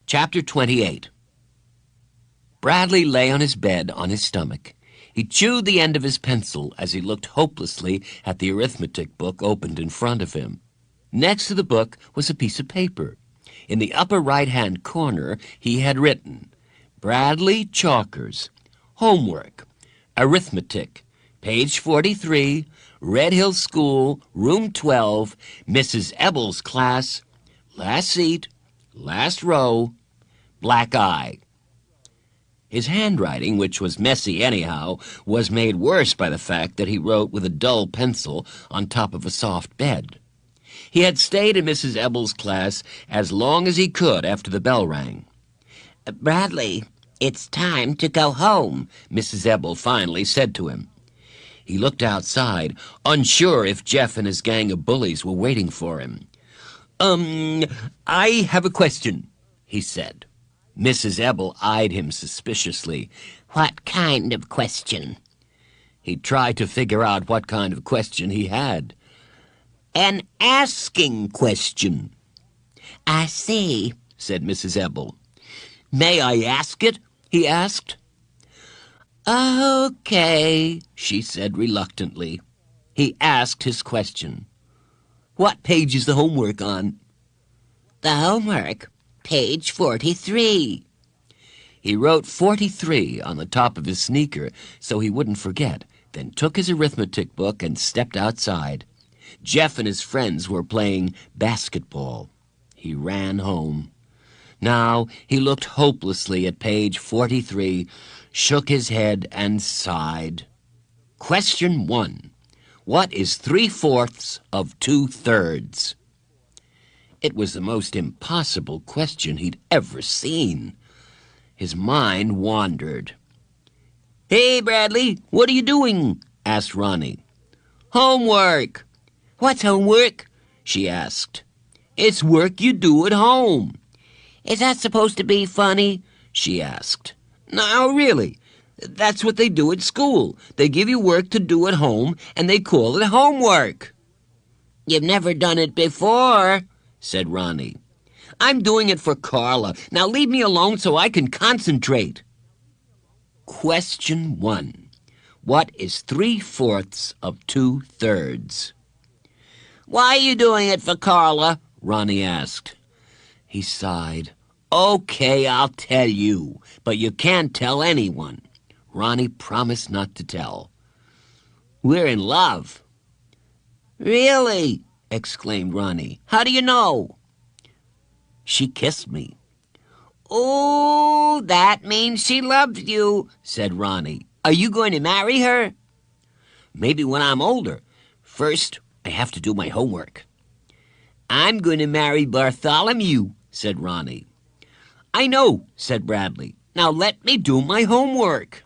Chapter 28. Bradley lay on his bed on his stomach. He chewed the end of his pencil as he looked hopelessly at the arithmetic book opened in front of him. Next to the book was a piece of paper. In the upper right-hand corner, he had written, Bradley Chalkers, Homework, Arithmetic, page 43, Red Hill School, room 12, Mrs. Ebble's class, last seat, last row, black eye. His handwriting, which was messy anyhow, was made worse by the fact that he wrote with a dull pencil on top of a soft bed. He had stayed in Mrs. Ebble's class as long as he could after the bell rang. Bradley, it's time to go home, Mrs. Ebble finally said to him. He looked outside, unsure if Jeff and his gang of bullies were waiting for him. I have a question, he said. Mrs. Ebble eyed him suspiciously. What kind of question? He tried to figure out what kind of question he had. An asking question. I see, said Mrs. Ebble. May I ask it? He asked. Okay, she said reluctantly. He asked his question. What page is the homework on? The homework, page 43. He wrote 43 on the top of his sneaker so he wouldn't forget, then took his arithmetic book and stepped outside. Jeff and his friends were playing basketball. He ran home. Now he looked hopelessly at page 43, shook his head, and sighed. Question 1. What is 3/4 of 2/3? It was the most impossible question he'd ever seen. His mind wandered. Hey, Bradley, what are you doing? Asked Ronnie. Homework. What's homework? She asked. It's work you do at home. Is that supposed to be funny? She asked. No, really. That's what they do at school. They give you work to do at home, and they call it homework. You've never done it before, said Ronnie. I'm doing it for Carla. Now leave me alone so I can concentrate. Question 1. What is 3/4 of 2/3? Why are you doing it for Carla? Ronnie asked. He sighed. Okay, I'll tell you, but you can't tell anyone. Ronnie promised not to tell. We're in love. Really? Exclaimed Ronnie. How do you know? She kissed me. Oh, that means she loves you, said Ronnie. Are you going to marry her? Maybe when I'm older. First, I have to do my homework. I'm going to marry Bartholomew, said Ronnie. I know, said Bradley. Now let me do my homework.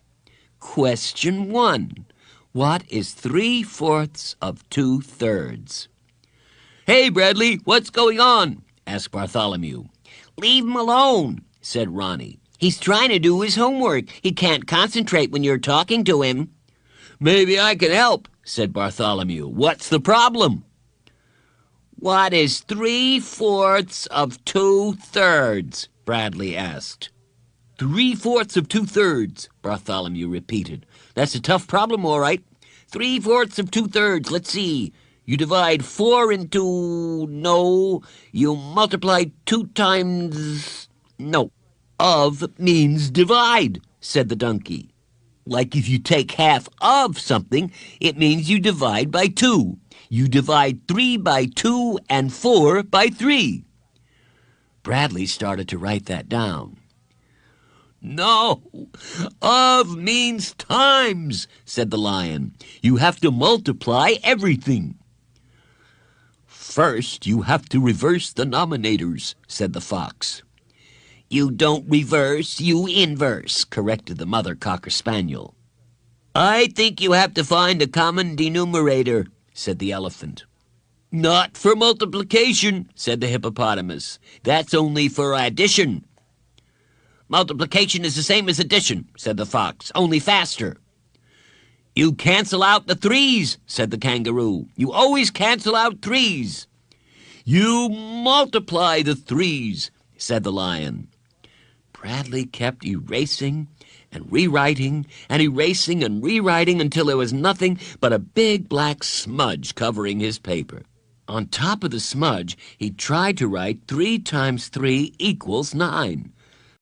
Question 1. What is 3/4 of 2/3? Hey, Bradley, what's going on? Asked Bartholomew. Leave him alone, said Ronnie. He's trying to do his homework. He can't concentrate when you're talking to him. Maybe I can help, said Bartholomew. What's the problem? What is 3/4 of 2/3? Bradley asked. 3/4 of 2/3, Bartholomew repeated. That's a tough problem, all right. 3/4 of 2/3, let's see. You divide 4 into... No, you multiply 2 times... No. Of means divide, said the donkey. Like if you take half of something, it means you divide by 2. You divide 3 by 2 and 4 by 3. Bradley started to write that down. No, of means times, said the lion. You have to multiply everything. First, you have to reverse the nominators, said the fox. You don't reverse, you inverse, corrected the mother cocker spaniel. I think you have to find a common denominator, said the elephant. Not for multiplication, said the hippopotamus. That's only for addition. Multiplication is the same as addition, said the fox, only faster. You cancel out the 3s, said the kangaroo. You always cancel out 3s. You multiply the 3s, said the lion. Bradley kept erasing and rewriting and erasing and rewriting until there was nothing but a big black smudge covering his paper. On top of the smudge, he tried to write 3 times 3 equals 9.